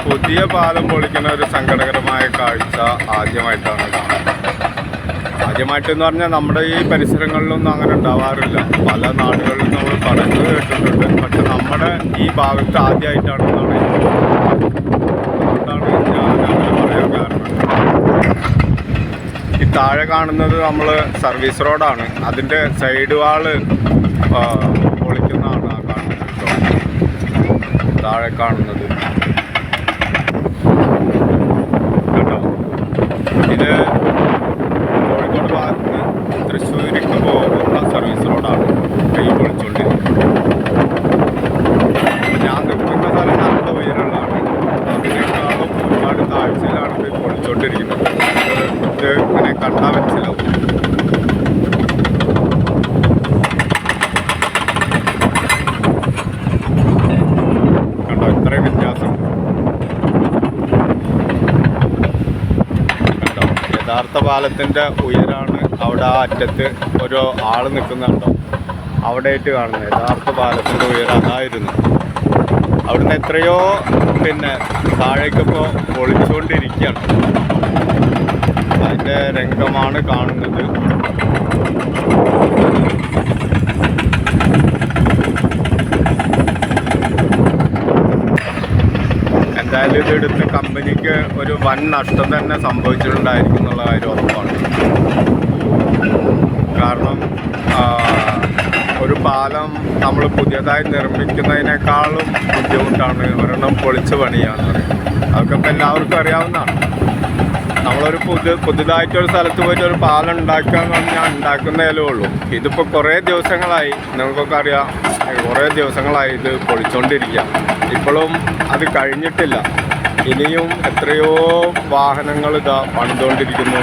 പുതിയ പാലം പൊളിക്കുന്ന ഒരു സങ്കടകരമായ കാഴ്ച ആദ്യമായിട്ടാണ് കാണുന്നത്. ആദ്യമായിട്ടെന്ന് പറഞ്ഞാൽ നമ്മുടെ ഈ പരിസരങ്ങളിലൊന്നും അങ്ങനെ ഉണ്ടാവാറില്ല. പല നാടുകളിലും നമ്മൾ പറഞ്ഞു കേട്ടിട്ടുണ്ട്. പക്ഷെ നമ്മുടെ ഈ ഭാഗത്ത് ആദ്യമായിട്ടാണെന്നാണ് അതുകൊണ്ടാണ് ഞാൻ അങ്ങനെ പറയാൻ കാരണം. ഈ താഴെ കാണുന്നത് നമ്മൾ സർവീസ് റോഡാണ്. അതിൻ്റെ സൈഡ് വാള് പൊളിക്കുന്നതാണ് ആ കാണുന്നത് കേട്ടോ. താഴെ കാണുന്നത് കേട്ടോ. ഇത് കോഴിക്കോട് ഭാഗത്ത് നിന്ന് തൃശ്ശൂരിക്ക് പോകുന്ന സർവീസ് റോഡാണ് ഈ പൊളിച്ചുകൊണ്ടിരിക്കുന്നത്. ഞാൻ നിൽക്കുന്ന സ്ഥലം നല്ല ഉയരമുള്ളതാണ്. അതിനേക്കാളും ഒരുപാട് താഴ്ചയിലാണ് ഇത് പൊളിച്ചുകൊണ്ടിരിക്കുന്നത്. ഇത് ഇങ്ങനെ കണ്ടാൽ മനസ്സിലാവും. കണ്ടോ, ഇത്രയും വ്യത്യാസം കണ്ടോ. യഥാർത്ഥ പാലത്തിൻ്റെ ഉയരാണ് അവിടെ ആ അറ്റത്ത് ഒരു ആൾ നിൽക്കുന്നുണ്ടോ അവിടെയായിട്ട് കാണുന്നത്. യഥാർത്ഥ പാലത്തിൻ്റെ ഉയരം അതായിരുന്നു. അവിടുന്ന് എത്രയോ താഴേക്കിപ്പോൾ പൊളിച്ചുകൊണ്ടിരിക്കുകയാണ്. അതിൻ്റെ രംഗമാണ് കാണുന്നത്. എന്തായാലും ഇതെടുത്ത് കമ്പനിക്ക് ഒരു വൻ നഷ്ടം തന്നെ സംഭവിച്ചിട്ടുണ്ടായിരിക്കും എന്നുള്ള കാര്യം ഉറപ്പാണ്. കാരണം ഒരു പാലം നമ്മൾ പുതിയതായി നിർമ്മിക്കുന്നതിനേക്കാളും ബുദ്ധിമുട്ടാണ് ഒരെണ്ണം പൊളിച്ച് പണിയാന്ന് പറയുന്നത്. അതൊക്കെ ഇപ്പം എല്ലാവർക്കും അറിയാവുന്നതാണ്. നമ്മളൊരു പുതുതായിട്ടൊരു സ്ഥലത്ത് പോയിട്ട് ഒരു പാലം ഉണ്ടാക്കുക എന്ന് പറഞ്ഞാൽ ഉണ്ടാക്കുന്നതേ ഉള്ളൂ. ഇതിപ്പോൾ കുറേ ദിവസങ്ങളായി, നിങ്ങൾക്കൊക്കെ അറിയാം, കുറേ ദിവസങ്ങളായി ഇത് പൊളിച്ചുകൊണ്ടിരിക്കുക. ഇപ്പോഴും അത് കഴിഞ്ഞിട്ടില്ല. ഇനിയും എത്രയോ വാഹനങ്ങൾ ഇതാ പണിതുകൊണ്ടിരിക്കുന്നു.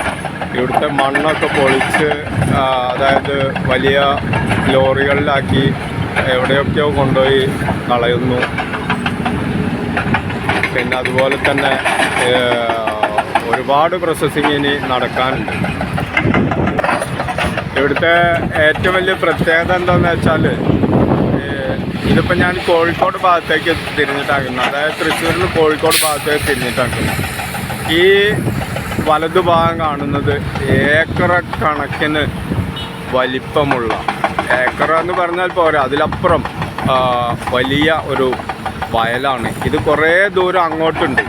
ഇവിടുത്തെ മണ്ണൊക്കെ പൊളിച്ച് അതായത് വലിയ ലോറികളിലാക്കി എവിടെയൊക്കെയോ കൊണ്ടുപോയി കളയുന്നു. പിന്നെ അതുപോലെ തന്നെ ഒരുപാട് പ്രോസസ്സിങ് ഇനി നടക്കാനുണ്ട്. ഇവിടുത്തെ ഏറ്റവും വലിയ പ്രത്യേകത എന്താണെന്ന് വെച്ചാൽ, ഇതിപ്പോൾ ഞാൻ കോഴിക്കോട് ഭാഗത്തേക്ക് തിരിഞ്ഞിട്ടാക്കുന്നത്, അതായത് തൃശ്ശൂരിൽ നിന്ന് കോഴിക്കോട് ഭാഗത്തേക്ക് തിരിഞ്ഞിട്ടാക്കുന്നത്. ഈ വലതുഭാഗം കാണുന്നത് ഏക്കറ കണക്കിന് വലിപ്പമുള്ള, ഏക്കറ എന്ന് പറഞ്ഞാൽ പോരാ, അതിലപ്പുറം വലിയ ഒരു വയലാണ്. ഇത് കുറേ ദൂരം അങ്ങോട്ടുണ്ട്.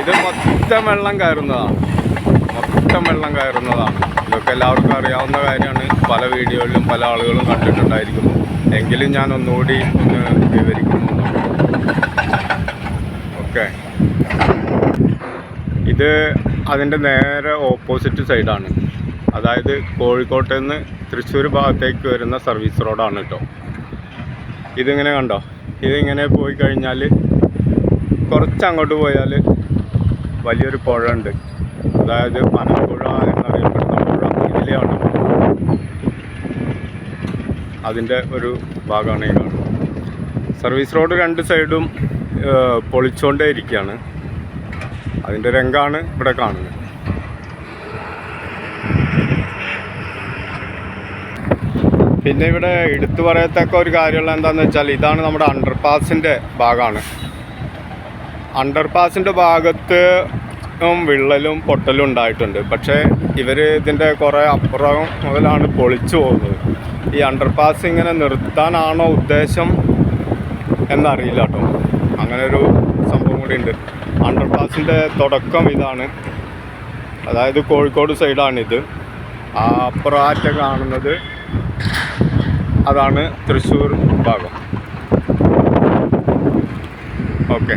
ഇത് മൊത്തം വെള്ളം കയറുന്നതാണ്. ഇതൊക്കെ എല്ലാവർക്കും അറിയാവുന്ന കാര്യമാണ്. പല വീഡിയോയിലും പല ആളുകളും കണ്ടിട്ടുണ്ടായിരിക്കും. എങ്കിലും ഞാൻ ഒന്നുകൂടി ഒന്ന് വിവരിക്കുന്നു. ഓക്കെ, ഇത് അതിൻ്റെ നേരെ ഓപ്പോസിറ്റ് സൈഡാണ്. അതായത് കോഴിക്കോട്ട് നിന്ന് തൃശ്ശൂർ ഭാഗത്തേക്ക് വരുന്ന സർവീസ് റോഡാണ് കേട്ടോ. ഇതിങ്ങനെ കണ്ടോ, ഇതിങ്ങനെ പോയി കഴിഞ്ഞാൽ കുറച്ച് അങ്ങോട്ട് പോയാൽ വലിയൊരു പുഴ ഉണ്ട്. അതായത് പനമ്പുഴ എന്നറിയപ്പെടുന്ന പുഴ ഇതിലെയാണ്. അതിൻ്റെ ഒരു ഭാഗമാണ് ഈ കാണുന്നത്. സർവീസ് റോഡ് രണ്ട് സൈഡും പൊളിച്ചുകൊണ്ടേ ഇരിക്കുകയാണ്. അതിൻ്റെ രംഗമാണ് ഇവിടെ കാണുന്നത്. പിന്നെ ഇവിടെ എടുത്തു പറയത്തക്ക ഒരു കാര്യമുള്ള എന്താണെന്ന് വെച്ചാൽ, ഇതാണ് നമ്മുടെ അണ്ടർപാസിൻ്റെ ഭാഗമാണ്. അണ്ടർപാസിൻ്റെ ഭാഗത്ത് വിള്ളലും പൊട്ടലും ഉണ്ടായിട്ടുണ്ട്. പക്ഷേ ഇവർ ഇതിൻ്റെ കുറേ അപ്പുറം മുതലാണ് പൊളിച്ചു പോകുന്നത്. ഈ അണ്ടർപാസ് ഇങ്ങനെ നിർത്താനാണോ ഉദ്ദേശം എന്നറിയില്ല കേട്ടോ. അങ്ങനെ ഒരു സംഭവം കൂടി ഉണ്ട്. അണ്ടർപാസിൻ്റെ തുടക്കം ഇതാണ്. അതായത് കോഴിക്കോട് സൈഡാണിത്. ആ അപ്പുറാറ്റ കാണുന്നത് അതാണ് തൃശ്ശൂർ ഭാഗം. ഓക്കെ.